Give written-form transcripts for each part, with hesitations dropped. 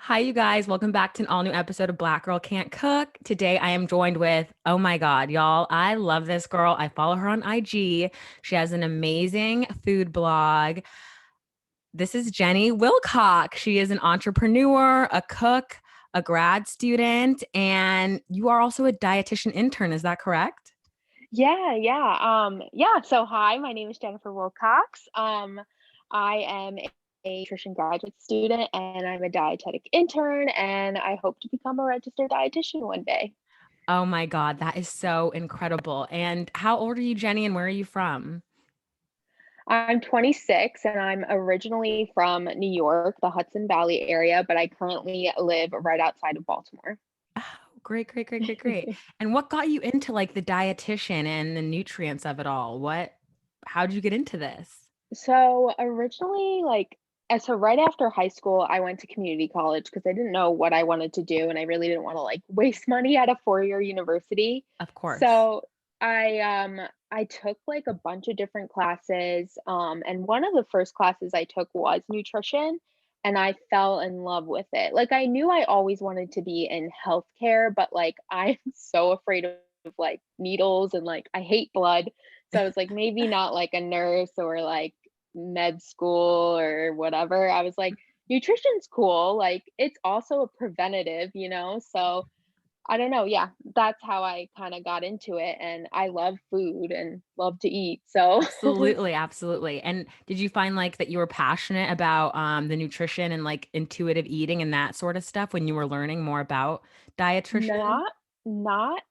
Hi, you guys. Welcome back to an all new episode of Black Girl Can't Cook. Today, I am joined with, oh my God, y'all. I love this girl. I follow her on IG. She has an amazing food blog. This is Jenny Wilcox. She is an entrepreneur, a cook, a grad student, and you are also a dietitian intern. Is that correct? Yeah. So hi, my name is Jennifer Wilcox. I am a nutrition graduate student and I'm a dietetic intern and I hope to become a registered dietitian one day. Oh my God, that is so incredible. And how old are you, Jenny, and where are you from? I'm 26 and I'm originally from New York, the Hudson Valley area, but I currently live right outside of Baltimore. Oh, great, great, great, great, great. And what got you into like the dietitian and the nutrients of it all? How did you get into this? So originally, so right after high school, I went to community college because I didn't know what I wanted to do, and I really didn't want to waste money at a 4-year university. Of course. So I took like a bunch of different classes, and one of the first classes I took was nutrition, and I fell in love with it. Like I knew I always wanted to be in healthcare, but like I'm so afraid of needles and I hate blood. So I was like, maybe not like a nurse or like med school or whatever. I was like, nutrition's cool. Like it's also a preventative, you know? So I don't know. Yeah, that's how I kind of got into it. And I love food and love to eat. So Absolutely, absolutely. And did you find like that you were passionate about the nutrition and like intuitive eating and that sort of stuff when you were learning more about dietitian? not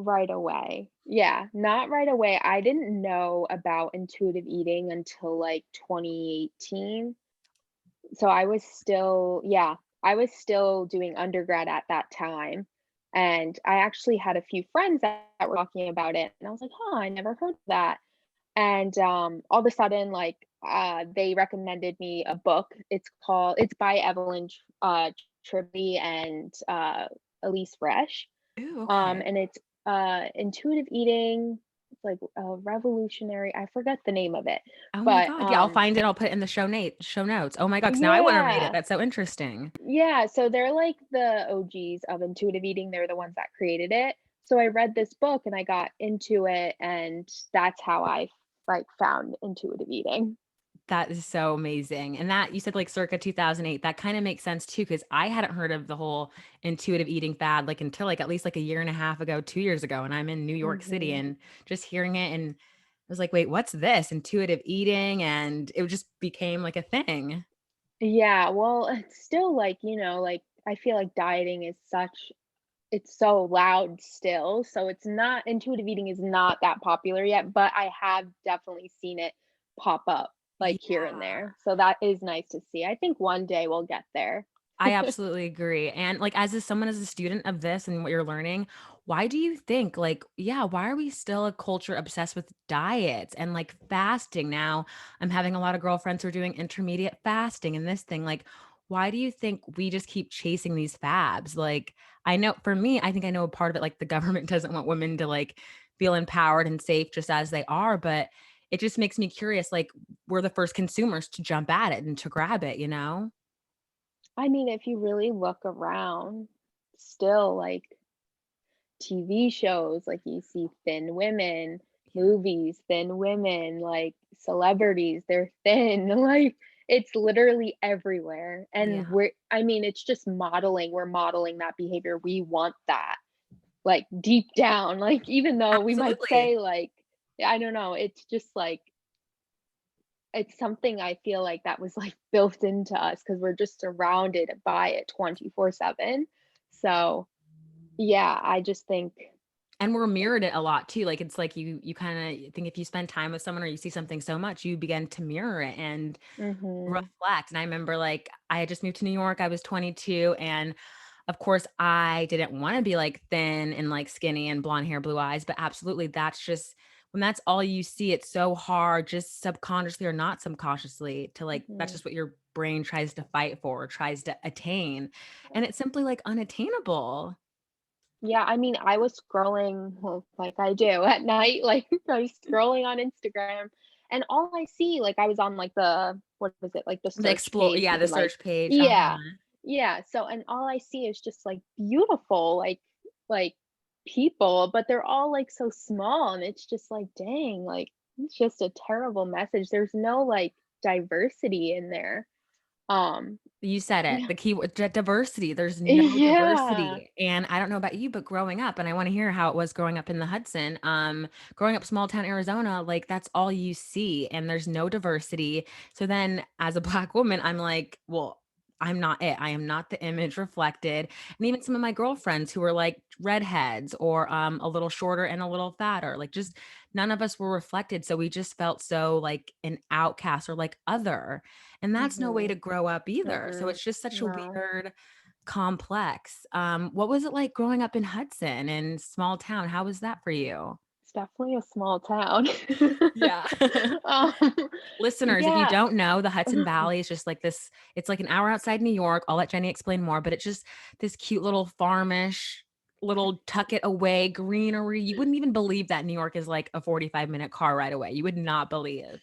right away. Yeah, not right away. I didn't know about intuitive eating until like 2018. So I was still doing undergrad at that time, and I actually had a few friends that were talking about it, and I was like, "Huh, I never heard of that." And, all of a sudden, they recommended me a book. It's by Evelyn Tribby and, Elise Resch. Ooh, okay. And it's intuitive eating. It's like revolutionary. I forget the name of it, Oh my but God. Yeah, I'll find it. I'll put it in the show notes. Oh my God. 'Cause now I want to read it. yeah, That's so interesting. yeah. So they're like the OGs of intuitive eating. They're the ones that created it. So I read this book and I got into it, and that's how I found intuitive eating. That is so amazing. And that you said like circa 2008, that kind of makes sense too, because I hadn't heard of the whole intuitive eating fad like until like at least like a year and a half ago, 2 years ago. And I'm in New York City Hmm. and just hearing it and I was like, wait, what's this? Intuitive eating. And it just became like a thing. Yeah, well, it's still I feel like dieting is it's so loud still. So it's not intuitive eating is not that popular yet, but I have definitely seen it pop up like here and Yeah. there. So that is nice to see. I think one day we'll get there. I absolutely agree. And like someone as a student of this and what you're learning, why do you think like yeah, why are we still a culture obsessed with diets and like fasting now? I'm having a lot of girlfriends who are doing intermediate fasting and this thing like why do you think we just keep chasing these fabs? Like I know for me, I think I know a part of it like the government doesn't want women to like feel empowered and safe just as they are, but it just makes me curious like we're the first consumers to jump at it and to grab it, you know? I mean, if you really look around, still TV shows, like you see thin women, movies, thin women, like celebrities, they're thin. Like it's literally everywhere. Yeah. And I mean, it's just modeling. We're modeling that behavior. We want that deep down. Like, even though we might Absolutely. say, I don't know, it's just it's something I feel like that was built into us because we're just surrounded by it 24/7. So, yeah, I just think, And we're mirrored it a lot too. Like it's like you kind of think if you spend time with someone or you see something so much, you begin to mirror it and mhm. reflect. And I remember like I had just moved to New York. I was 22 and of course I didn't want to be like thin and like skinny and blonde hair, blue eyes, but absolutely that's just when that's all you see, it's so hard just subconsciously or not subconsciously to like that's Mhm. just what your brain tries to fight for, tries to attain. And it's simply like unattainable. Yeah, I mean, I was scrolling, well, like I do at night, I was scrolling on Instagram, and all I see, I was on, what was it, the The search explore page yeah, to the be search page, yeah, uh-huh. Yeah, so and all I see is just, like, beautiful, like, people, but they're all, like, so small, and it's just like, "Dang," like, it's just a terrible message. There's no, like, diversity in there. Um, You said it, yeah. the keyword diversity, there's no Yeah. diversity, and I don't know about you, but growing up, and I wanna hear how it was growing up in the Hudson, growing up small town Arizona, like, that's all you see, and there's no diversity, so then as a Black woman, I'm like, "Well, I'm not it, I am not the image reflected," and even some of my girlfriends who were, like, redheads or, a little shorter and a little fatter, like, just none of us were reflected, so we just felt so like an outcast or like other, and that's no way to Mhm. grow up either. So Mm-mm. it's just such a No. weird complex. What was it like growing up in Hudson and small town? How was that for you? It's definitely a small town. Yeah. Um, Listeners, if you yeah. don't know, the Hudson Valley is just like this, it's like an hour outside New York. I'll let Jenny explain more, but it's just this cute little farmish, little tuck it away greenery. You wouldn't even believe that New York is like a 45-minute car ride away. You would not believe.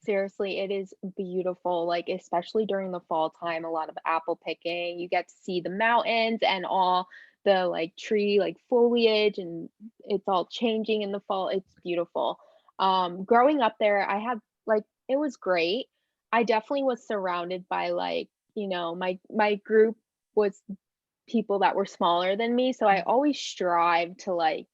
Seriously, it is beautiful, like, especially during the fall time, a lot of apple picking, you get to see the mountains and all the, like, tree, like, foliage, and it's all changing in the fall, it's beautiful. Growing up there, I had like, it was great. I definitely was surrounded by, like, my group was people that were smaller than me, so I Mhm. always strive to, like,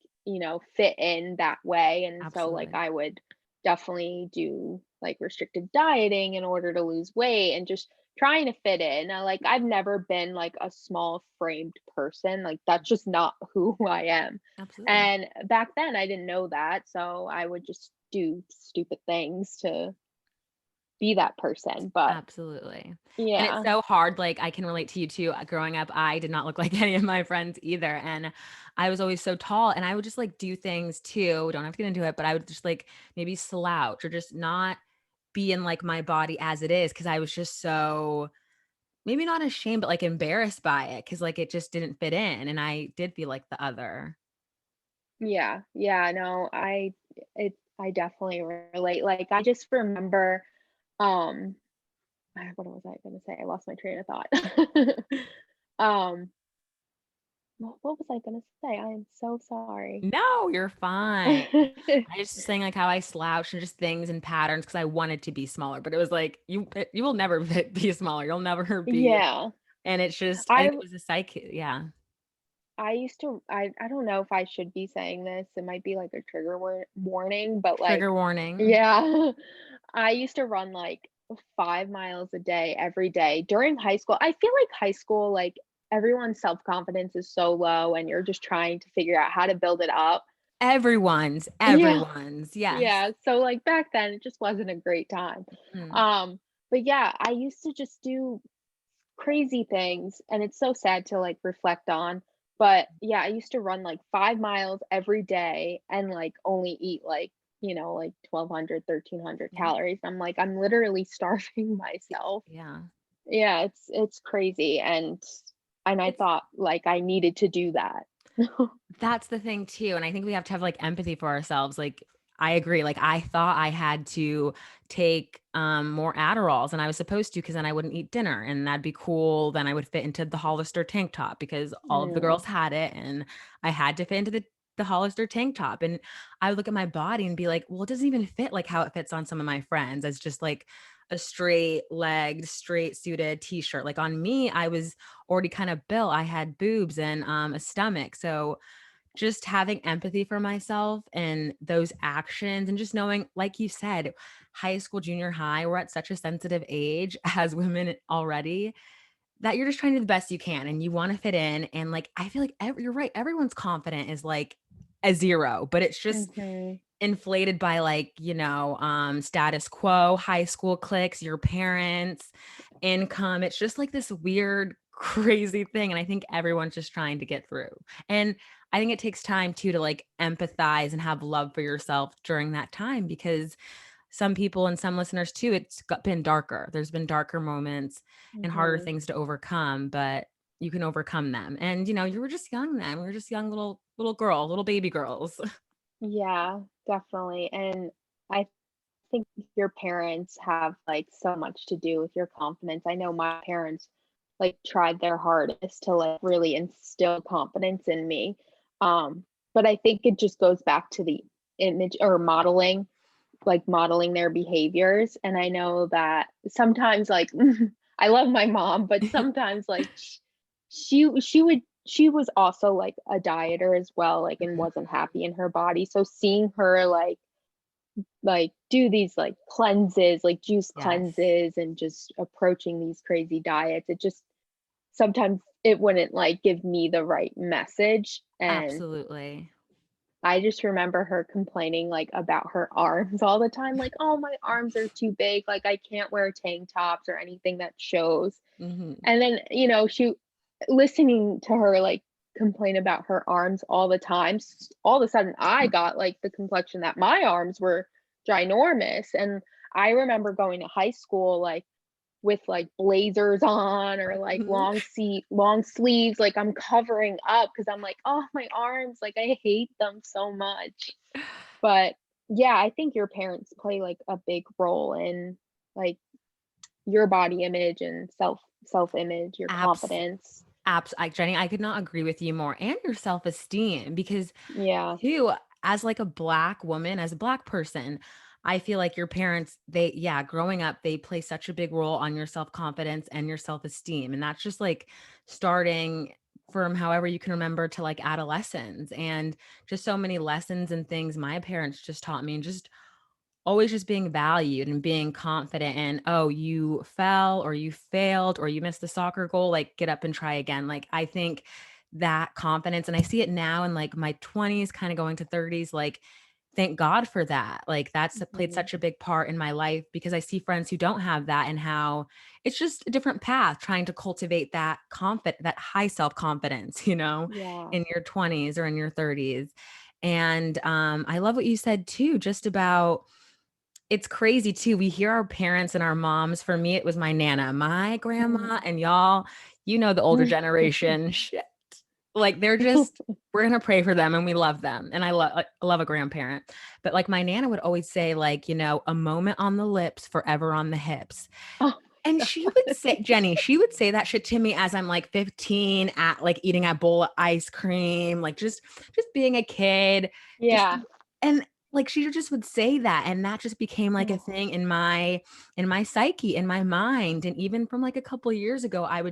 fit in that way, and so, like, Absolutely. I would definitely do, like, restrictive dieting in order to lose weight and just trying to fit in. Like, I've never been, like, a small framed person, like, that's just not who I am, Absolutely. and back then, I didn't know that, so I would just do stupid things to be that person, but Absolutely. And it's yeah. so hard, like, I can relate to you too. Growing up, I did not look like any of my friends either, and I was always so tall, and I would just, like, do things too, don't have to get into it, but I would just, like, maybe slouch or just not be in, like, my body as it is because I was just so maybe not ashamed, but, like, embarrassed by it because like, it just didn't fit in, and I did feel like the other. Yeah, yeah, no, I definitely relate, like, I just remember, um what was I gonna say? I lost my train of thought. Um, what was I gonna say? I am so sorry. No, you're fine. I just was saying, like, how I slouched and just things and patterns because I wanted to be smaller, but it was like, you will never be smaller, you'll never be Yeah, and it's just I think I it was a psych yeah. I used to I don't know if I should be saying this, it might be like a trigger warning, but, like, Trigger warning. yeah, I used to run, like, 5 miles a day every day during high school. I feel like high school, like, everyone's self-confidence is so low, and you're just trying to figure out how to build it up. Yeah. Everyone's, yes. Yeah, so, like, back then, it just wasn't a great time. Mm. Um, but yeah, I used to just do crazy things, and it's so sad to, like, reflect on, but, yeah, I used to run, like, 5 miles every day and, like, only eat, like, like, 1,200, 1,300 Yeah. calories. I'm like, "I'm literally starving myself." Yeah. Yeah, it's crazy, and I It's thought, like, I needed to do that. That's the thing too, and I think we have to have, like, empathy for ourselves, like, I agree, like, I thought I had to take, more Adderalls, and I was supposed to because then I wouldn't eat dinner, and that'd be cool, then I would fit into the Hollister tank top because all of the Mm, girls had it, and I had to fit into the Hollister tank top, and I would look at my body and be like, "Well, it doesn't even fit like how it fits on some of my friends as just, like, a straight-legged, straight-suited T-shirt." Like, on me, I was already kind of built, I had boobs and, a stomach, so just having empathy for myself and those actions and just knowing, like you said, high school, junior high, we're at such a sensitive age as women already that you're just trying to do the best you can and you want to fit in. And like, I feel like you're right. Everyone's confident is like a zero, but it's just mhm. inflated by like, status quo, high school cliques, your parents, income. It's just like this weird, crazy thing. And I think everyone's just trying to get through. And I think it takes time too to like empathize and have love for yourself during that time because some people and some listeners too, been darker. There's been darker moments and harder Mhm. things to overcome, but you can overcome them. And you were just young then. We were just young little girl, little baby girls. Yeah, definitely, and I think your parents have, like, so much to do with your confidence. I know my parents, like, tried their hardest to, like, really instill confidence in me. But I think it just goes back to the image or modeling, like, modeling their behaviors, and I know that sometimes, like, I love my mom, but sometimes, like, she was also, like, a dieter as well, like, and wasn't happy in her body, so seeing her, do these, like, cleanses, like, juice Yes, cleanses and just approaching these crazy diets, it just sometimes it wouldn't, like, give me the right message, and absolutely. I just remember her complaining, like, about her arms all the time, like, "Oh, my arms are too big, like, I can't wear tank tops or anything that shows." Mhm. And then, she listening to her, like, complain about her arms all the time, all of a sudden, I got, like, the complexion that my arms were ginormous, and I remember going to high school, like, with, like, blazers on or, like, Mhm. long sleeves, like, I'm covering up because 'cause I'm like, "Oh, my arms, like, I hate them so much." But, yeah, I think your parents play, like, a big role in, like, your body image and self-image, your Abs confidence. Jenny, I could not agree with you more, and your self-esteem because Yeah. too, as like a Black woman, as a Black person, I feel like your parents, growing up, they play such a big role on your self-confidence and your self-esteem, and that's just like starting from however you can remember to like adolescence, and just so many lessons and things my parents just taught me, and just always just being valued and being confident in, "Oh, you fell or you failed or you missed the soccer goal, like, get up and try again." Like, I think that confidence, and I see it now in, like, my 20s, kinda going to 30s, like, thank God for that. Like, that's played Mhm. such a big part in my life because I see friends who don't have that and how it's just a different path trying to cultivate that high self-confidence, Yeah. in your 20s or in your 30s. And, I love what you said too, just about it's crazy too. We hear our parents and our moms. For me, it was my nana, my grandma, Mhm. and y'all, the older generation. Shit. Like they're just we're gonna pray for them and we love them. And I love a grandparent. But like my nana would always say, like, a moment on the lips, forever on the hips. Oh And my she would god. say, Jenny, she would say that shit to me as I'm like 15 at like eating a bowl of ice cream, like just being a kid, just Yeah. and like she just would say that and that just became like a Oh, thing in my psyche, in my mind. And even from like a couple of years ago, I'm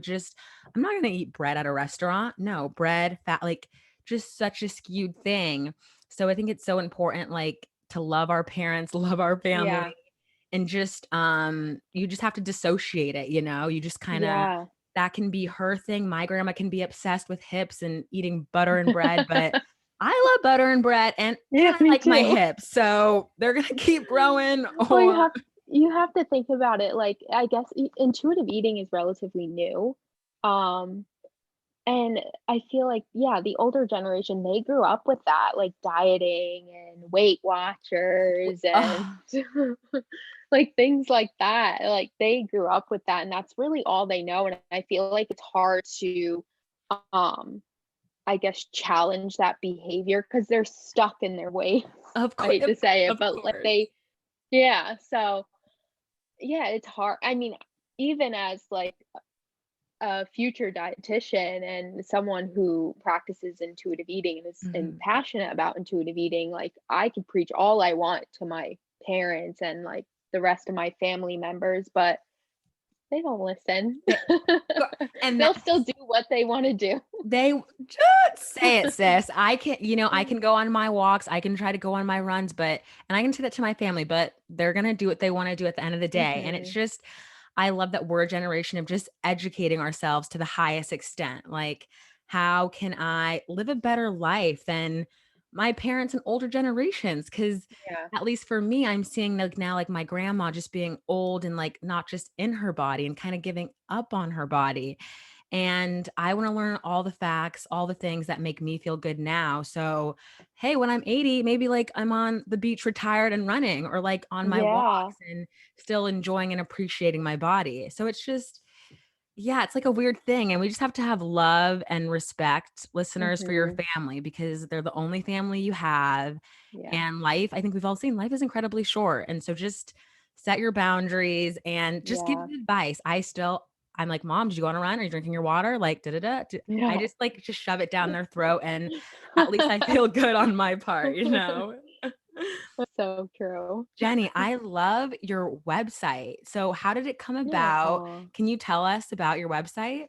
not gonna eat bread at a restaurant. No, bread, fat, like just such a skewed thing. So I think it's so important, like to love our parents, love our family, yeah. and just you just have to dissociate it, you just kind of Yeah. that can be her thing. My grandma can be obsessed with hips and eating butter and bread, but I love butter and bread, and Yeah, I me like my too. hips, so they're gonna keep growing. Well, Or you have to think about it, like, I guess intuitive eating is relatively new. Um, and I feel like, yeah, the older generation, they grew up with that, like dieting and Weight Watchers and oh, like things like that. Like they grew up with that and that's really all they know. And I feel like it's hard to um I guess challenge that behavior because they're stuck in their ways. of I course, hate to say it, of but like course. yeah, so yeah, it's hard. I mean, even as like a future dietitian and someone who practices intuitive eating and is and Mhm. passionate about intuitive eating, like I could preach all I want to my parents and like the rest of my family members, but they don't listen. They and They'll that still do what they want to do. They just say it, sis. I can Mm. go on my walks, I can try to go on my runs, and I can say that to my family, but they're gonna do what they wanna do at the end of the day. And it's Mhm. just I love that we're a generation of just educating ourselves to the highest extent. Like, how can I live a better life than my parents and older generations? Because Yeah. at least for me, I'm seeing like now, like my grandma just being old and like not just in her body and kind of giving up on her body. And I want to learn all the facts, all the things that make me feel good now. So, hey, when I'm 80, maybe like I'm on the beach retired and running, or like on my Yeah. walks and still enjoying and appreciating my body. So it's just, yeah, it's like a weird thing. And we just have to have love and respect, listeners, for your Mhm. family because they're the only family you have. Yeah. And life, I think we've all seen life is incredibly short. And so just set your boundaries and just give Yeah. advice. I'm like, "Mom, did you go on a run? Are you drinking your water?" Like, da da da. I Yeah. just like just shove it down their throat, and at least I feel good on my part, you know? So true. Jenny, I love your website. So how did it come Yeah. about? Aw. Can you tell us about your website?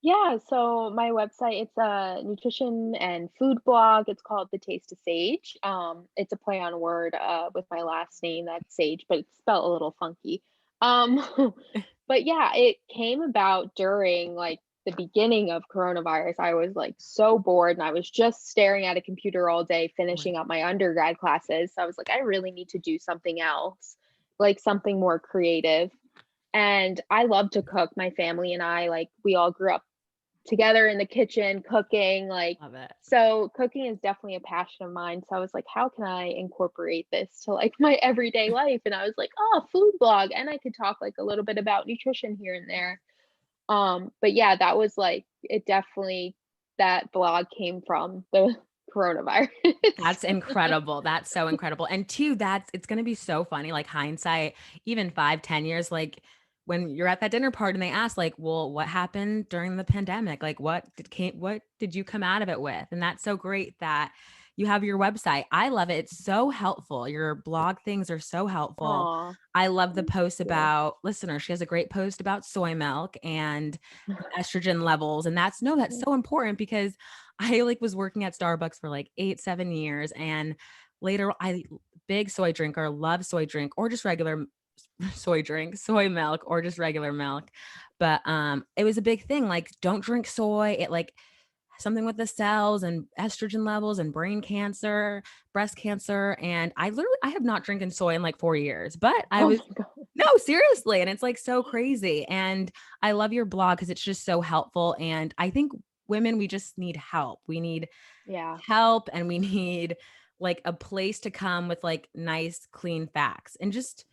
Yeah, so my website, it's a nutrition and food blog. It's called The Taste of Sage. It's a play on word with my last name, that's Sage, but it's spelled a little funky. Um, but yeah, it came about during like the beginning of coronavirus. I was like so bored and I was just staring at a computer all day, Right. finishing up my undergrad classes. So I was like, I really need to do something else, like something more creative. And I love to cook. My family and I, like, we all grew up together in the kitchen cooking, like, Love it. so cooking is definitely a passion of mine. So I was like, how can I incorporate this to like my everyday life? And I was like, oh, food blog. And I could talk like a little bit about nutrition here and there. But yeah, that was like it definitely that blog came from the coronavirus. That's incredible. That's so incredible. And two, that's it's gonna be so funny, like hindsight, even 5, 10 years, like when you're at that dinner party and they ask, like, well, what happened during the pandemic? Like what did you come out of it with? And that's so great that you have your website. I love it. It's so helpful. Your blog things are so helpful. Aw, I love the thank post you. about listeners. She has a great post about soy milk and estrogen levels. And that's no, that's so important because I like was working at Starbucks for like 8, 7 years. And later I big soy drinker, love soy drink or just regular soy drink, soy milk or just regular milk. But it was a big thing. Like, don't drink soy. It like something with the cells and estrogen levels and brain cancer, breast cancer. And I have not drinking soy in like 4 years, but I Oh was my god. no, seriously. And it's like so crazy. And I love your blog because it's just so helpful. And I think women, we just need help. We need Yeah. help and we need like a place to come with like nice, clean facts. And just,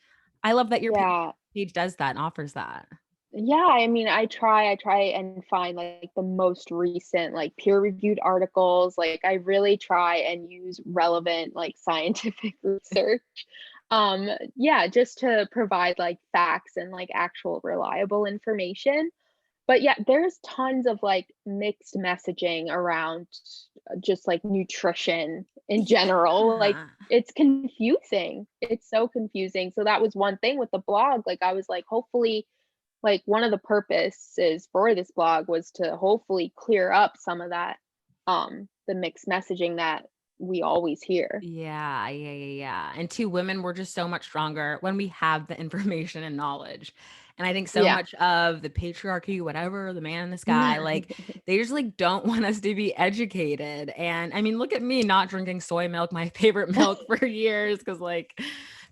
I love that your Yeah. page does that and offers that. Yeah, I mean, I try and find, like, the most recent, like, peer-reviewed articles, like, I really try and use relevant, like, scientific research. Yeah, just to provide, like, facts and, like, actual reliable information. But, yeah, there's tons of, like, mixed messaging around just, like, nutrition in general, like, Yeah. it's confusing. It's so confusing, so that was one thing with the blog, like, I was like, hopefully like, one of the purposes for this blog was to hopefully clear up some of that, the mixed messaging that we always hear. Yeah, yeah, yeah, yeah. And two, women, we're just so much stronger when we have the information and knowledge. And I think so Yeah. much of the patriarchy, whatever, the man in the sky, like they just like don't want us to be educated. And I mean, look at me not drinking soy milk, my favorite milk for years, because like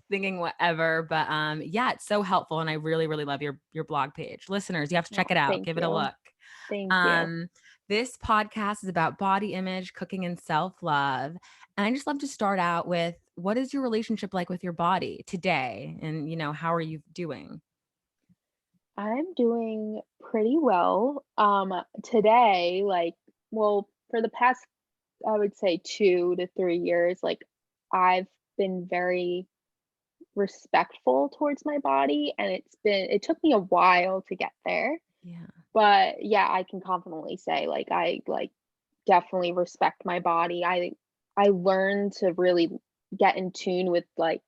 thinking whatever. But yeah, it's so helpful. And I really, really love your blog page. Listeners, you have to check Oh, it out. thank Give it a you. look. Thank you. Um, this podcast is about body image, cooking, and self-love. And I just love to start out with what is your relationship like with your body today? And, how are you doing? I'm doing pretty well. Today, like, well, for the past, I would say 2 to 3 years, like, I've been very respectful towards my body, and it took me a while to get there. Yeah. But yeah, I can confidently say, like, I, like, definitely respect my body. I learned to really get in tune with, like,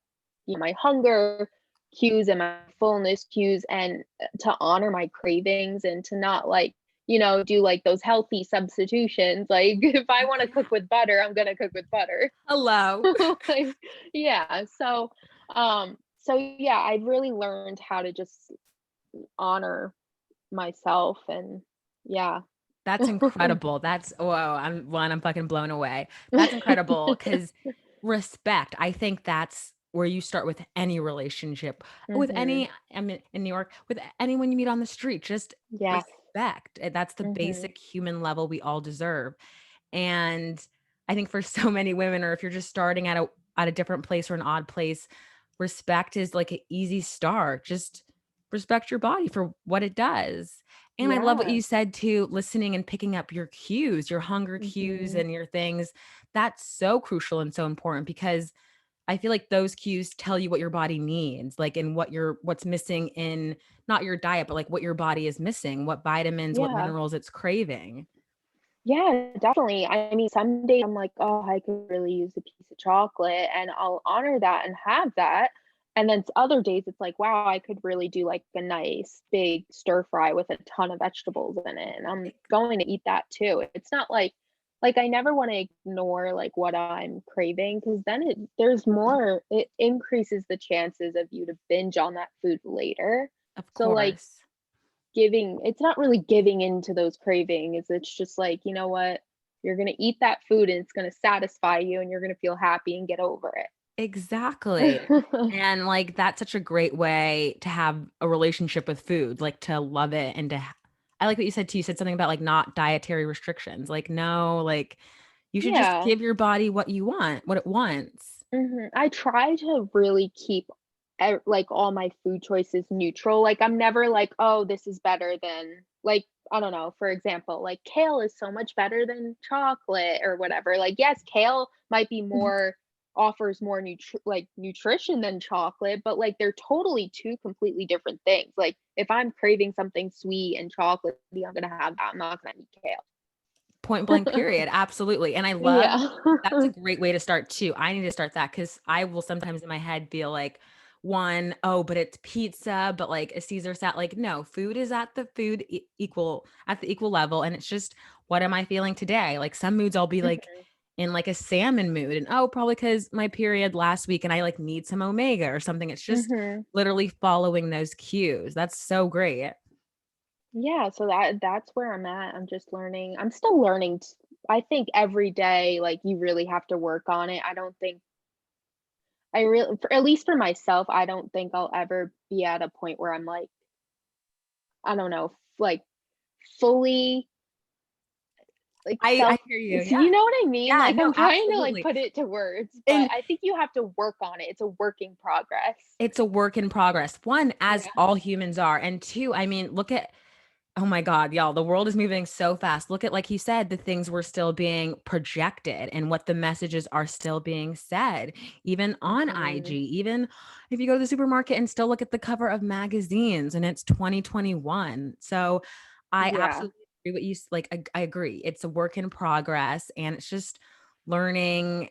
my hunger cues and my fullness cues and, to honor my cravings and to not, like, do, like, those healthy substitutions, like, if I wanna cook with butter, I'm gonna cook with butter. Hello. Like, yeah, so yeah, I've really learned how to just honor myself and yeah. That's incredible. That's whoa, I'm fucking blown away. That's incredible because respect, I think that's where you start with any relationship, with Mhm. any I'm in New York, with anyone you meet on the street, just Yes. respect. That's the Mhm. basic human level we all deserve. And I think for so many women, or if you're just starting at a different place or an odd place, respect is like an easy start. Just respect your body for what it does. And I love what Yeah. you said too, listening and picking up your cues, your hunger cues Mhm. and your things. That's so crucial and so important because I feel like those cues tell you what your body needs, like and what's missing in not your diet, but like what your body is missing, what vitamins, what Yeah. minerals it's craving. Yeah, definitely. I mean, some days I'm like, "Oh, I could really use a piece of chocolate," and I'll honor that and have that. And then other days it's like, "Wow, I could really do like a nice big stir fry with a ton of vegetables in it," and I'm going to eat that too. It's not like I never want to ignore like what I'm craving because then it increases the chances of you to binge on that food later. Of So like course. it's not really giving into those cravings, it's just like, "You know what? You're gonna eat that food and it's gonna satisfy you and you're gonna feel happy and get over Exactly. it." And, like, that's such a great way to have a relationship with food, like, to love it and to ha I like what you said too, you said something about, like, not dietary restrictions, like, no, like, you should just Yeah. give your body what you want, what it wants. Mhm. I try to really keep like, all my food choices neutral, like, I'm never like, "Oh, this is better than" like, I don't know, for example, like, kale is so much better than chocolate or whatever, like, yes, kale might be Mhm. more offers more nutrition than chocolate, but, like, they're totally 2 completely different things, like, if I'm craving something sweet and chocolatey, I'm gonna have that, I'm not gonna eat Point blank kale. period, absolutely, and I love Yeah. that's a great way to start too. I need to start that because I will sometimes in my head feel like, one, "Oh, but it's pizza, but, like, a Caesar salad." Like, no, food is at the food equal at the equal level, and it's just, what am I feeling today? Like, some moods I'll be, like, Mhm, in, like, a salmon mood, and, oh, probably because my period last week and I, like, need some omega or something. It's just mhm. literally following those cues. That's so great. Yeah, so that's where I'm at. I'm just learning. I'm still learning. I think every day, like you really have to work on it. I don't think I really, for, at least for myself, I don't think I'll ever be at a point where I'm like, I don't know, like fully like I self. hear you, yeah. You know what I mean? Yeah, Like no, I'm trying to like absolutely. put it to words, but And I think you have to work on it. It's a work in progress. it's a work in progress. One, as Yeah. all humans are, and two, I mean, look at oh my god, y'all, the world is moving so fast. Look at, like you said, the things were still being projected and what the messages are still being said, even on IG, Mhm. even if you go to the supermarket and still look at the cover of magazines and it's 2021. So, I Yeah. absolutely agree what you like, I agree. It's a work in progress and it's just learning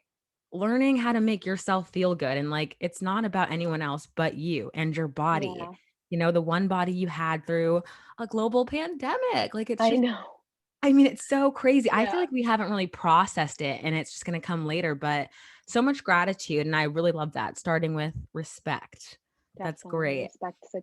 learning how to make yourself feel good and, like, it's not about anyone else but you and your body. Yeah. You know, the one body you had through a global pandemic. Like, it's I just know. I mean, it's so crazy. I Yeah. feel like we haven't really processed it and it's just gonna come later, but so much gratitude, and I really love that, starting with respect. That's Definitely. great. Respect's a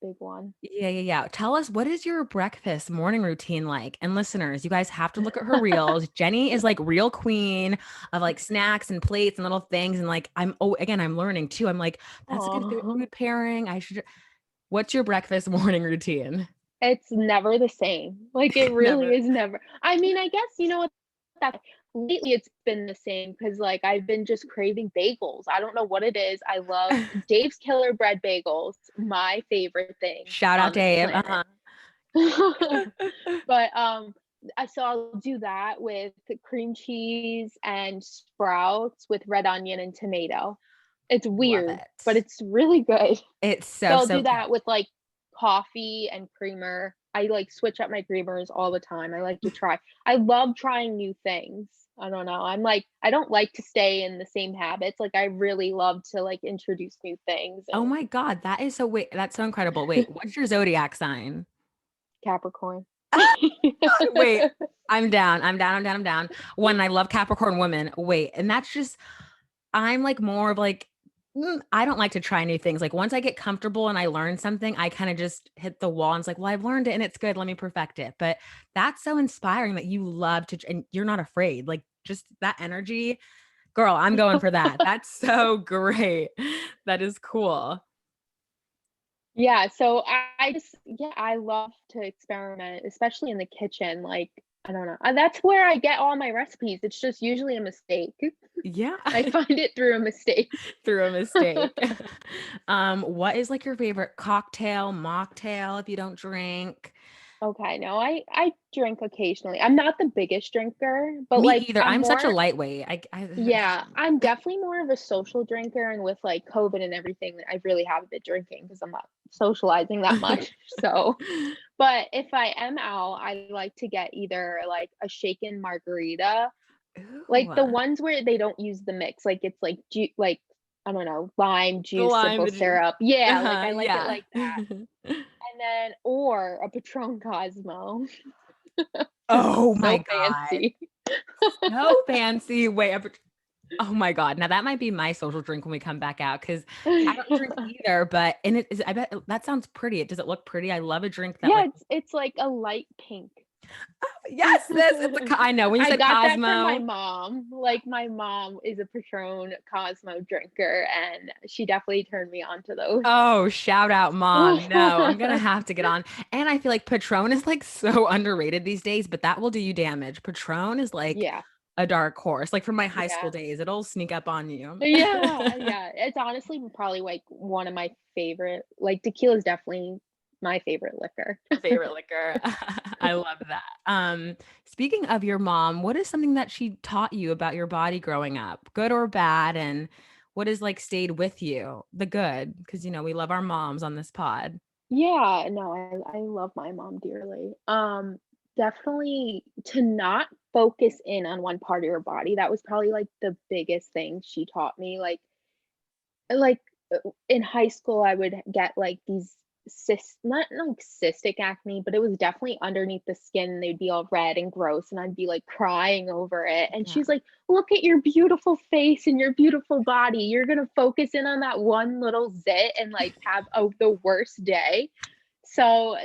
big one. Yeah, yeah, yeah. Tell us, what is your breakfast morning routine like? And listeners, you guys have to look at her reels. Jenny is like real queen of like snacks and plates and little things. And like, again, I'm learning too. I'm like, that's a good Oh, food pairing. I should. What's your breakfast morning routine? it's never the same. Like, it really Never. is never. I mean, I guess you know what? That lately it's been the same because like I've been just craving bagels. I don't know what it is. I love Dave's Killer Bread bagels, my favorite thing Shout out on this Dave. planet. Uh-huh. But so I'll do that with the cream cheese and sprouts with red onion and tomato. It's Love weird, but it. it's really good. It's So so, I'll so do good. that with, like, coffee and creamer. I, like, switch up my creamers all the time. I like to try I love trying new things. I don't know. I'm like I don't like to stay in the same habits. Like, I really love to, like, introduce new things Oh and my God, that is so wait, that's so incredible. Wait, what's your zodiac sign? Capricorn. Wait, I'm down. I'm down. I'm down. I'm down. One, I love Capricorn women. Wait, and that's just I'm like more of like I don't like to try new things. Like once I get comfortable and I learn something, I kind of just hit the wall and it's like, well, I've learned it and it's good. Let me perfect it. But that's so inspiring that you love to and you're not afraid. Like just that energy. Girl, I'm going for that. That's so great. That is cool. Yeah, so I just yeah, I love to experiment, especially in the kitchen, like, I don't know, that's where I get all my recipes, it's just usually a mistake. Yeah. I find it through a mistake. Through a mistake. What is like your favorite cocktail, mocktail if you don't drink? Okay, no, I drink occasionally. I'm not the biggest drinker, but, Me like, either. I'm I'm such a more lightweight. yeah, I'm definitely more of a social drinker, and with, like, COVID and everything, I really haven't been drinking because 'cause I'm not socializing that much, so but if I am out, I like to get either, like, a shaken margarita, Ooh, like, the ones where they don't use the mix, like, it's, like, like, I don't know, lime the juice, simple lime juice. syrup. Yeah, like, Uh-huh, I like it yeah. like that, and then or a Patron Cosmo, Oh my so god. fancy. So fancy. Wait, oh my god. Now that might be my social drink when we come back out because I don't drink either, but and it is I bet that sounds pretty. Does it look pretty? I love a drink that Yeah, like it's like a light pink. yes, this it's a I know when you I said got that from my Cosmo. mom. Like, my mom is a Patron Cosmo drinker, and she definitely turned me on to those. Oh, shout out mom. No, I'm gonna have to get on. And I feel like Patron is like so underrated these days, but that will do you damage. Patron is like Yeah, a dark horse. Like from my high school yeah. days, it'll sneak up on you. Yeah, yeah. It's honestly probably, like, one of my favorite like, tequila is definitely my favorite liquor. Your favorite liquor. I love that. Speaking of your mom, what is something that she taught you about your body growing up, good or bad? And what has like stayed with you? The good, because you know, we love our moms on this pod. Yeah, no, I love my mom dearly. Definitely to not focus in on one part of your body. That was probably, like, the biggest thing she taught me, like, in high school, I would get, like, these not like cystic acne, but it was definitely underneath the skin, they'd be all red and gross, and I'd be, like, crying over it, and Yeah. she's like, "Look at your beautiful face and your beautiful body. You're gonna focus in on that one little zit and, like, have, the worst day." So,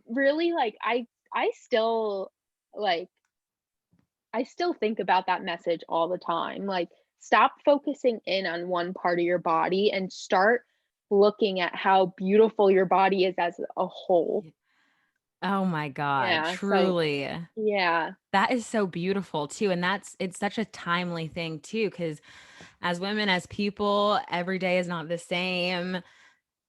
really, like, I still, like I still think about that message all the time. Like, stop focusing in on one part of your body and start looking at how beautiful your body is as a whole. Y- Oh my God, Yeah, so truly. yeah. That is so beautiful too. And it's such a timely thing too, because as women, as people, every day is not the same.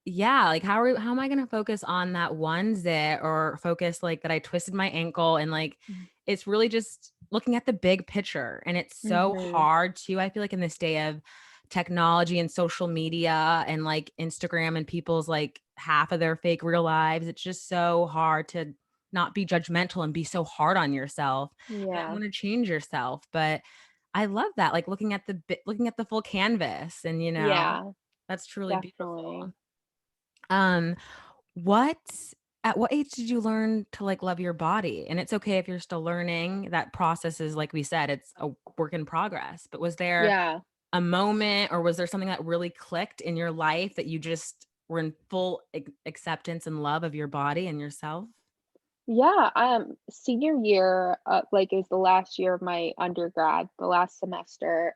Yeah, like how am I gonna focus on that one zit or focus like that I twisted my ankle and like it's really just looking at the big picture. And it's so Mhm. hard too. I feel like in this day of technology and social media and like Instagram and people's like half of their fake real lives, it's just so hard to not be judgmental and be so hard on yourself and not Yeah. want to change yourself. But I love that, like looking at the full canvas and Yeah, that's truly beautiful. definitely. Um, what at what age did you learn to like love your body? And it's okay if you're still learning. That process is like we said, it's a work in progress. But was there Yeah. a moment or was there something that really clicked in your life that you just were in full acceptance and love of your body and yourself? Yeah, senior year, like, it was the last year of my undergrad, the last semester,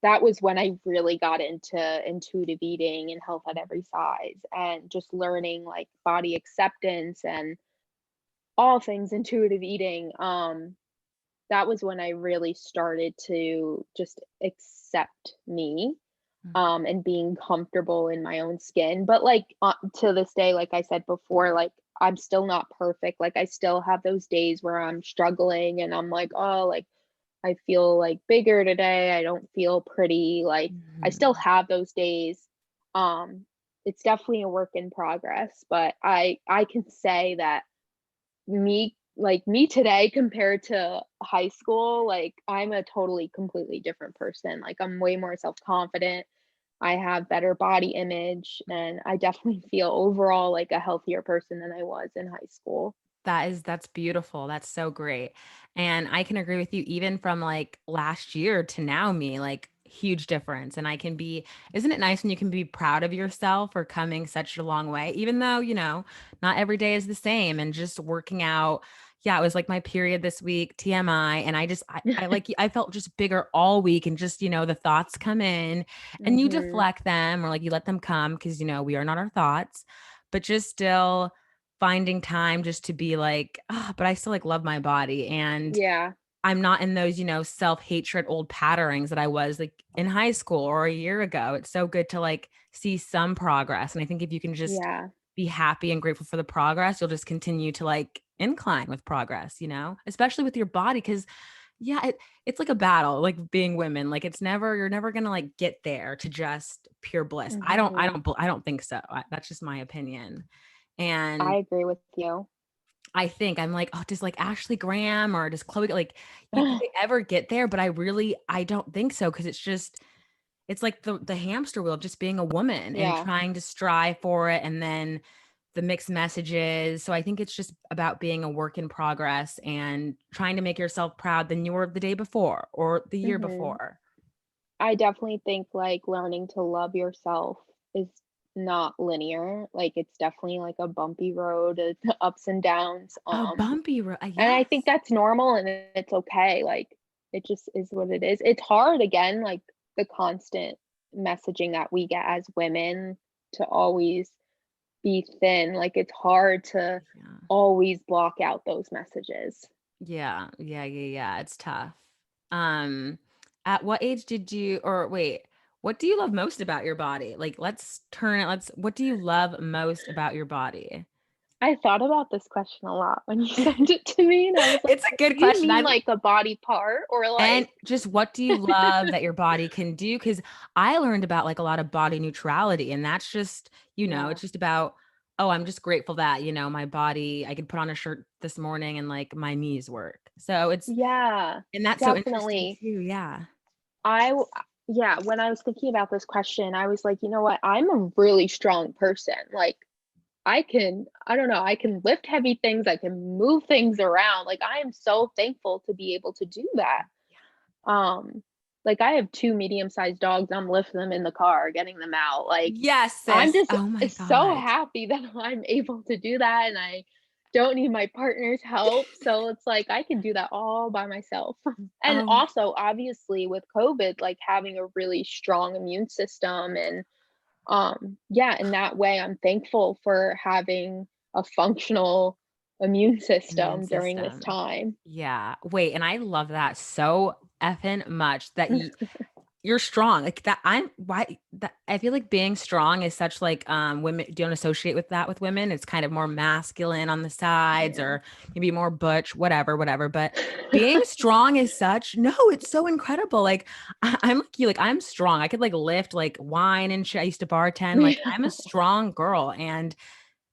that was when I really got into intuitive eating and health at every size, and just learning, like, body acceptance and all things intuitive eating. That was when I really started to just accept me, Mhm. and being comfortable in my own skin. But, like, to this day, like I said before, like, I'm still not perfect. Like, I still have those days where I'm struggling and I'm like, "Oh, like, I feel, like, bigger today. I don't feel pretty." Like, I still Mhm. have those days. Um, it's definitely a work in progress, but I can say that me today compared to high school, like, I'm a totally completely different person. Like, I'm way more self-confident. I have better body image, and I definitely feel overall like a healthier person than I was in high school. That's beautiful. That's so great. And I can agree with you even from like last year to now me, like huge difference. And I can be isn't it nice when you can be proud of yourself for coming such a long way, even though, not every day is the same and just working out. Yeah, it was like my period this week, TMI, and I like I felt just bigger all week and just, the thoughts come in and you Mhm. deflect them or like you let them come because we are not our thoughts, but just still finding time just to be like, "Ah, but I still, like, love my body," and Yeah, I'm not in those, self-hatred old patterns that I was, like, in high school or a year ago. It's so good to, like, see some progress, and I think if you can just yeah, be happy and grateful for the progress, you'll just continue to, like, incline with progress, especially with your body. Cause yeah, it's like a battle, like being women. Like you're never gonna like get there to just pure bliss. Mhm. I don't think so. That's just my opinion. I And agree with you. I think I'm like, oh, does like Ashley Graham or does Chloe like could they ever get there? But I don't think so. Cause it's like the hamster wheel of just being a woman and Yeah. trying to strive for it, and then the mixed messages. So I think it's just about being a work in progress and trying to make yourself proud than you were the day before or the year Mhm. before. I definitely think, like, learning to love yourself is not linear, like, it's definitely, like, a bumpy road, ups and downs, A bumpy and I think yes. that's normal and it's okay, like, it just is what it is. It's hard, again, like, the constant messaging that we get as women to always be thin, like, it's hard to Yeah. always block out those messages. Yeah. It's tough. Um, at what age did you or wait, what do you love most about your body? Like, what do you love most about your body? I thought about this question a lot when you sent it to me, and I was like, It's a good "Do you question. mean, like, a body part or, And like" just what do you love that your body can do? Because I learned about, like, a lot of body neutrality, and that's just, Yeah. it's just about, "Oh, I'm just grateful that, my body I could put on a shirt this morning and, like, my knees work." So it's Yeah, and that's so interesting definitely. too, yeah. I w Yeah, when I was thinking about this question, I was like, "You know what? I'm a really strong person." Like, I don't know, I can lift heavy things, I can move things around, like, I am so thankful to be able to do that. Um, like, I have 2 medium-sized dogs, I'm lifting them in the car, getting them out, like, Yes, I'm sis. just Oh my so god. happy that I'm able to do that, and I don't need my partner's help, so it's like, I can do that all by myself. And Oh, also, obviously, with COVID, like, having a really strong immune system and, yeah, in that way, I'm thankful for having a functional immune immune system during this system. time. Yeah. Wait, and I love that so effing much that you're strong, like, that I'm why that I feel like being strong is such, like, women don't associate with that with women, it's kind of more masculine on the sides Yeah. or maybe more butch, whatever, but being strong is such no, it's so incredible, like, I'm like you, like, I'm strong, I could, like, lift, like, wine and shit, I used to bartend, like, Yeah. I'm a strong girl, and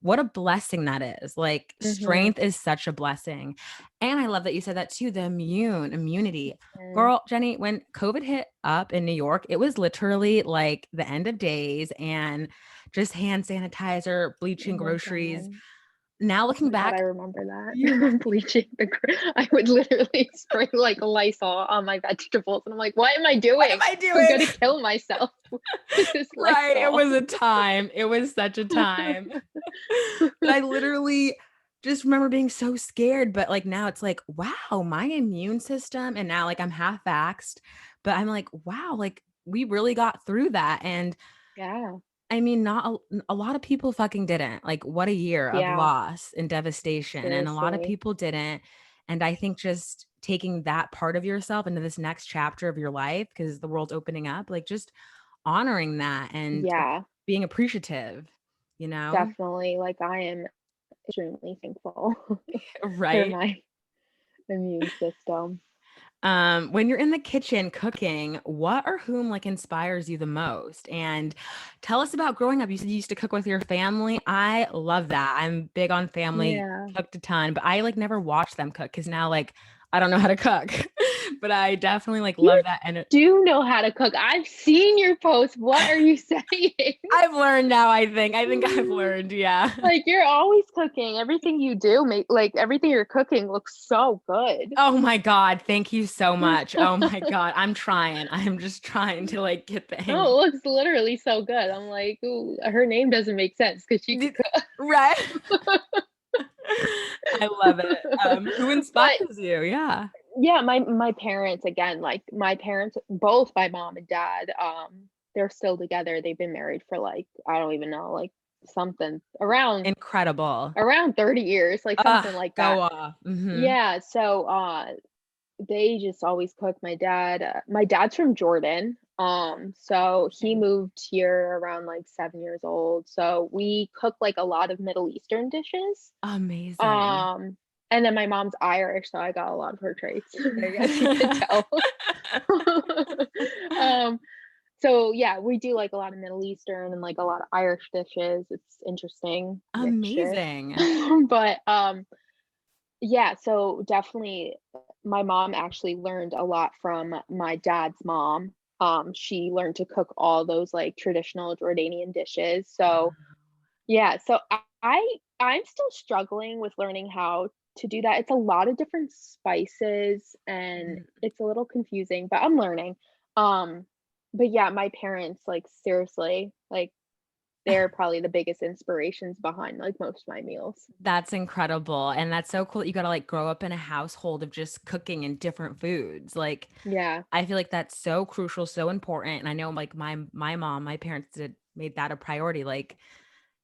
what a blessing that is. Like, Mhm. strength is such a blessing. And I love that you said that too, the immunity. Mm. Girl, Jenny, when COVID hit up in New York, it was literally like the end of days and just hand sanitizer, Oh bleaching, my groceries. god. Now Oh looking my god, I back, remember you're that. Bleaching the I would literally spray, like, Lysol on my vegetables, and I'm like, "What am I what am doing? I I'm gonna doing? kill myself with this Right. It Lysol." was a time. It was such a time. But I literally just remember being so scared, but, like, now it's like, wow, my immune system and now, like, I'm half vaxxed, but I'm like, wow, like, we really got through that, and Yeah. I mean, not a lot of people fucking didn't, like, what a year of Yeah, loss and devastation, and a lot of seriously. people didn't, and I think just taking that part of yourself into this next chapter of your life, because the world's opening up, like, just honoring that and Yeah, being appreciative, you know? definitely, like, I am extremely thankful for Right? my immune system. When you're in the kitchen cooking, what or whom like inspires you the most? And tell us about growing up. You said you used to cook with your family. I love that. I'm big on family, Yeah. cooked a ton, but I like never watched them cook because now like I don't know how to cook. But I definitely like You love that. And do know how to cook. I've seen your posts. What are you saying? I've learned now, I think. I think I've learned, yeah. Like, you're always cooking. Everything you do make like, everything you're cooking looks so good. Oh my God. Thank you so much. Oh my God. I'm trying. I'm just trying to like get the hang of No, it looks literally so good. I'm like, "Ooh, her name doesn't make sense because she could it. Right. I love it. Who But, inspires you? Yeah. yeah, my parents, again, like, my parents both my mom and dad, they're still together. They've been married for, like, I don't even know, like, something Incredible. around 30 years, like, something Ah, like go that. off. Mhm. Yeah, so, they just always cook. My dad's from Jordan, so he Okay. moved here around, like, 7 years old, so we cook, like, a lot of Middle Eastern dishes. Amazing. Um, And then my mom's Irish, so I got a lot of her traits, There as you could you tell. go. Um, so yeah, we do like a lot of Middle Eastern and like a lot of Irish dishes. It's interesting mixture. Amazing. But yeah, so definitely my mom actually learned a lot from my dad's mom. She learned to cook all those like traditional Jordanian dishes. So yeah, so I'm still struggling with learning how to do that. It's a lot of different spices and Mhm. it's a little confusing, but I'm learning. Um, but yeah, my parents, like, seriously, like, they're probably the biggest inspirations behind, like, most of my meals. That's incredible, and that's so cool that you gotta, like, grow up in a household of just cooking and different foods, like, Yeah. I feel like that's so crucial, so important, and I know, like, my mom, my parents made that a priority, like,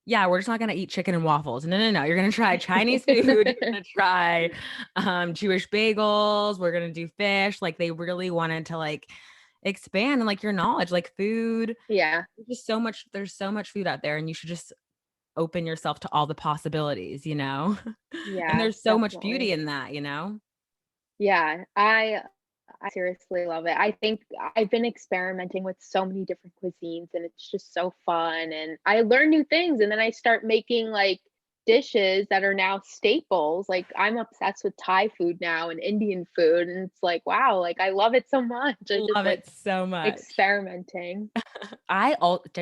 "Yeah, we're just not gonna eat chicken and waffles. No, no, no, you're gonna try Chinese food, you're gonna try, Jewish bagels, we're gonna do fish," like, they really wanted to, like, expand, like, your knowledge, like, food Yeah. there's so much food out there, and you should just open yourself to all the possibilities, you know? And Yeah, there's so much beauty definitely. in that, you know? Yeah, I seriously love it. I think I've been experimenting with so many different cuisines and it's just so fun and I learn new things and then I start making like dishes that are now staples. Like I'm obsessed with Thai food now and Indian food and it's like wow, like I love it so much. I just Love like it so much. experimenting.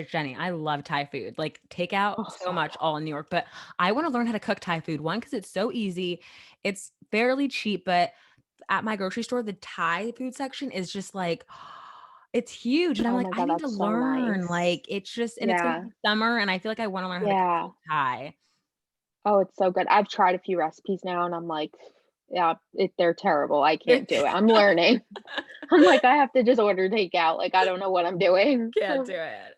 Jenny, I love Thai food, like, takeout Oh, so so much, all in New York, but I wanna learn how to cook Thai food, one, because it's so easy, it's fairly cheap, but at my grocery store, the Thai food section is just like it's huge, and I'm oh like, my "I God, need to that's so learn," nice. like, it's just and it's gonna Yeah. be summer, and I feel like I wanna learn how to Yeah. cook Thai. Oh, it's so good. I've tried a few recipes now and I'm like, yeah, they're terrible. I can't do it. I'm learning. I'm like, I have to just order takeout. Like, I don't know what I'm doing. Can't do it.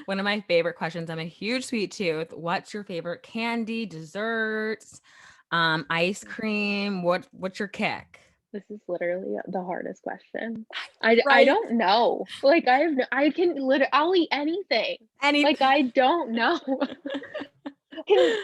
One of my favorite questions, I'm a huge sweet tooth. What's your favorite candy, desserts, ice cream? What's your kick? This is literally the hardest question. I Right? don't know. Like, I can literally I'll eat anything. Any Like, I don't know. Can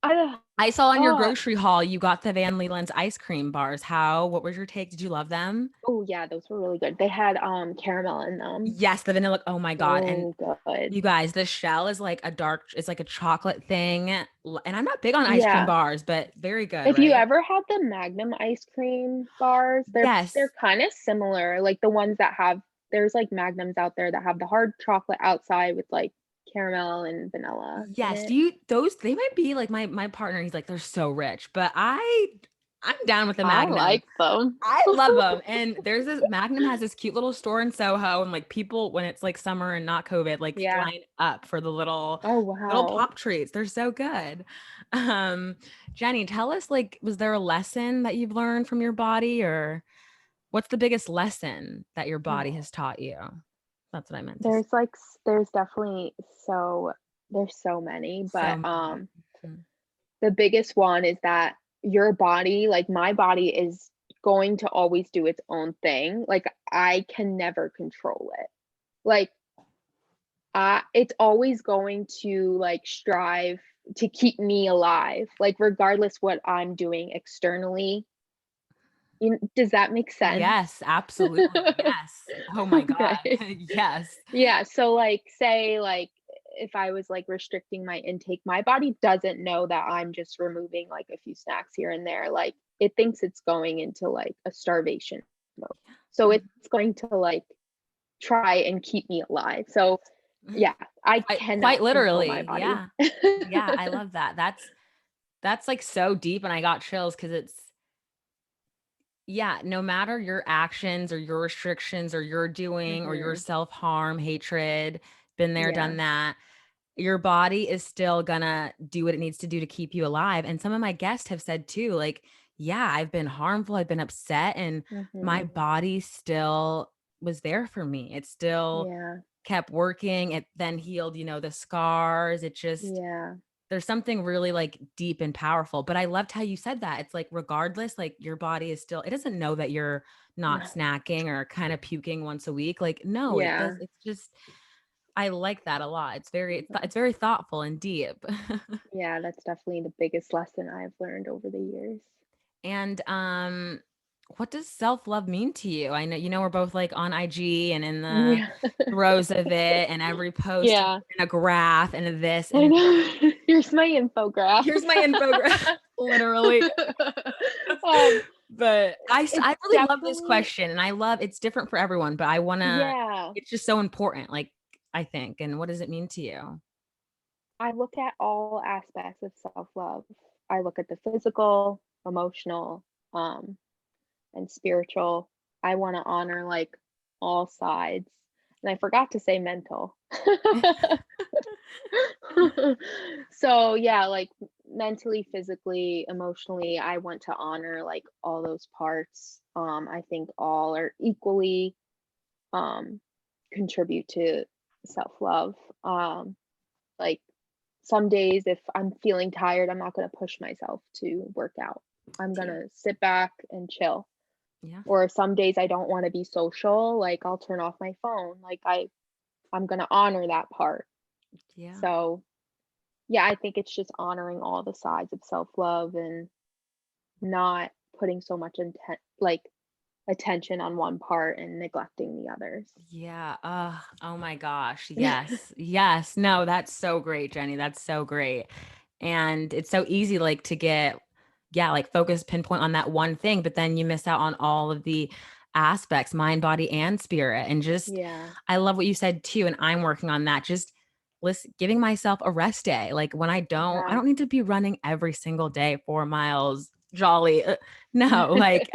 I I saw on your oh, grocery haul, you got the Van Leeuwen's ice cream bars. What was your take? Did you love them? oh yeah, those were really good. They had caramel in them. Yes, the vanilla oh my god, and So good. you guys, the shell is like it's like a chocolate thing, and I'm not big on ice cream Yeah. bars, but very good, If you right? ever had the Magnum ice cream bars, they're Yes. kinda similar, like, the ones that have there's, like, Magnums out there that have the hard chocolate outside with, like, caramel and vanilla in Yes, it. do you those they might be like my partner, he's like, "They're so rich," but I'm down with the I Magnum. like them. I love them, and there's this Magnum has this cute little store in Soho, and, like, people, when it's, like, summer and not COVID, like, Yeah. line up for the Oh, little wow. pop treats, they're so good. Um, Jenny, tell us, like, was there a lesson that you've learned from your body, or what's the biggest lesson that your body has taught you? That's what I meant to say. There's, like, there's definitely there's so many, So but, many. Mhm. the biggest one is that your body, like, my body is going to always do its own thing, like, I can never control it. Like, it's always going to, like, strive to keep me alive, like, regardless what I'm doing externally. Does that make sense? Yes, absolutely, yes. Oh my god, Okay. yes. Yeah, so, like, say, like, if I was, like, restricting my intake, my body doesn't know that I'm just removing, like, a few snacks here and there, like, it thinks it's going into, like, a starvation mode. So it's Mhm. going to, like, try and keep me alive. So, Mhm. yeah, I Quite cannot control my literally, body. yeah. Yeah, I love that. That's, like, so deep, and I got chills because it's yeah, no matter your actions or your restrictions or your doing or your Mhm. self-harm, hatred, been there, Yeah. done that, your body is still gonna do what it needs to do to keep you alive, and some of my guests have said too, like, "Yeah, I've been harmful, I've been upset, and my Mhm. body still was there for me. It still Yeah. kept working, it then healed, the scars, it just Yeah. there's something really, like, deep and powerful, but I loved how you said that. It's like, regardless, like, your body is still it doesn't know that you're not No. snacking or kinda puking once a week, like, no, it does Yeah. it's just I like that a lot. It's very thoughtful and deep. Yeah, that's definitely the biggest lesson I've learned over the years. And, what does self-love mean to you? I know we're both, like, on IG and in the Yeah. throes of it, and every post is Yeah, in a graph and a this I and know. Here's my infograph. here's my infographic, literally. Um, But I it's really love this definitely question, and I love it's different for everyone, but I wanna yeah. it's just so important, like, I think, and what does it mean to you? I look at all aspects of self-love. I look at the physical, emotional, um, and spiritual. I wanna honor, like, all sides, and I forgot to say mental. So, yeah, like, mentally, physically, emotionally, I want to honor, like, all those parts. I think all are equally, um, contribute to self-love. Like, some days if I'm feeling tired, I'm not gonna push myself to work out. I'm Yeah, gonna sit back and chill. yeah, Or some days I don't wanna be social, like, I'll turn off my phone. Like, I'm gonna honor that part. yeah. So, yeah, I think it's just honoring all the sides of self-love and not putting so much attention on one part and neglecting the others. Yeah, oh my gosh, yes, yes. No, that's so great, Jenny, that's so great, and it's so easy, like, to get yeah, like, focus, pinpoint on that one thing, but then you miss out on all of the aspects, mind, body, and spirit, and just Yeah, I love what you said too, and I'm working on that, just giving myself a rest day, like, when I yeah. don't need to be running every single day 4 miles, jolly, no, like,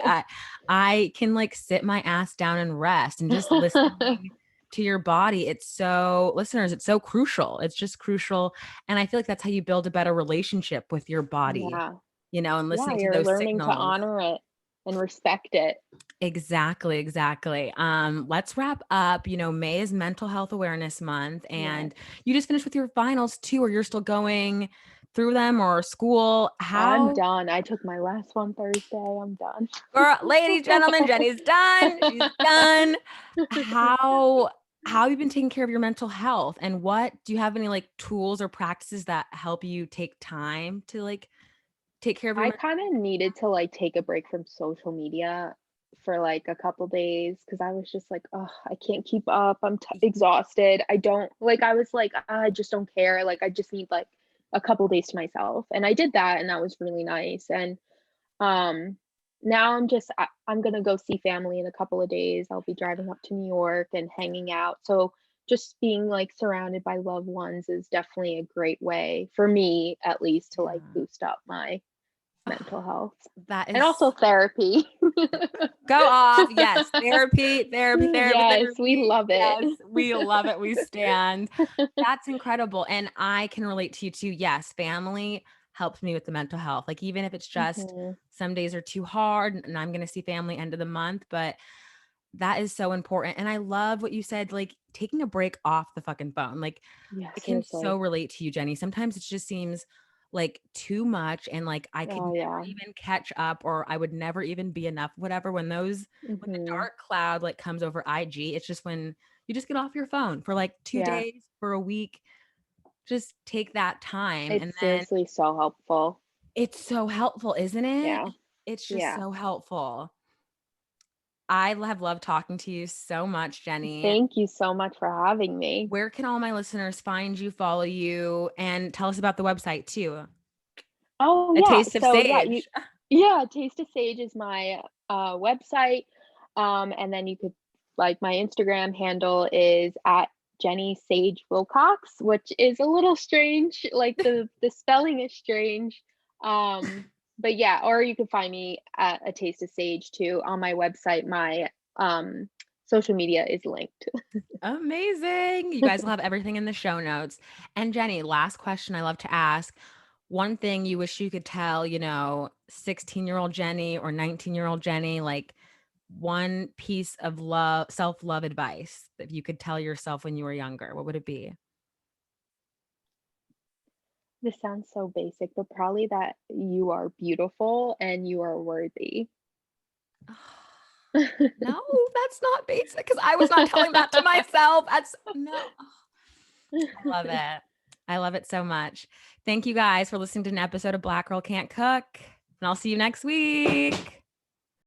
I can, like, sit my ass down and rest and just listening to your body. It's so listeners, it's so crucial. It's just crucial, and I feel like that's how you build a better relationship with your body, Yeah. and Yeah, listening to you're those learning to signals. honor it and respect it. Exactly, exactly. Let's wrap up. May is Mental Health Awareness Month, Yes. and you just finished with your finals too, or you're still going through them or school. I'm How done. I took my last one Thursday. I'm done. Girl, ladies, gentlemen, Jenny's done. She's done. How how have you been taking care of your mental health? And what do you have any like tools or practices that help you take time to like take care of your I mental kinda needed to, like, take a break from social media for, like, a couple days because I was just like, "Ugh, I can't keep up. I'm health? exhausted. I don't" like, I was like, "I just don't care. Like, I just need, like, a couple days to myself." And I did that, and that was really nice. And Um, now I'm gonna go see family in a couple of days. I'll be driving up to New York and hanging out. So just being like surrounded by loved ones is definitely a great way for me at least to like Yeah. boost up my Ugh, mental health. that And is also therapy. go off. Yes. Therapy, therapy, therapy, Yes, we therapy. love it. Yes. We love it. We stand. That's incredible. And I can relate to you too. Yes. Family helps me with the mental health. Like, even if it's just Mhm. some days are too hard and I'm going to see family end of the month, but that is so important. And I love what you said, like taking a break off the fucking phone. Like, Yeah, I can seriously. so relate to you, Jenny. Sometimes it just seems like too much and like I could Oh, never yeah. even catch up or I would never even be enough, whatever. When the Mhm. dark cloud like comes over IG, it's just when you just get off your phone for like 2 Yeah. days, for a week, just take that time and It's then seriously so helpful. it's so helpful, isn't it? Yeah. It's just Yeah. so helpful. I have loved talking to you so much, Jenny. Thank you so much for having me. Where can all my listeners find you, follow you, and tell us about the website too? Oh, A yeah. Taste of So, yeah, you Sage. yeah, Taste of Sage is my, website, and then you could like, my Instagram handle is at Jenny Sage Wilcox, which is a little strange, like, the spelling is strange, but yeah, or you can find me at A Taste of Sage too on my website. My, social media is linked. Amazing. You guys will have everything in the show notes. And Jenny, last question I love to ask. One thing you wish you could tell, 16-year-old Jenny or 19-year-old Jenny, like one piece of love, self-love advice that you could tell yourself when you were younger, what would it be? This sounds so basic, but probably that you are beautiful and you are worthy. No, that's not basic because I was not telling that to myself. That's no. I love it. I love it so much. Thank you guys for listening to an episode of Black Girl Can't Cook, and I'll see you next week.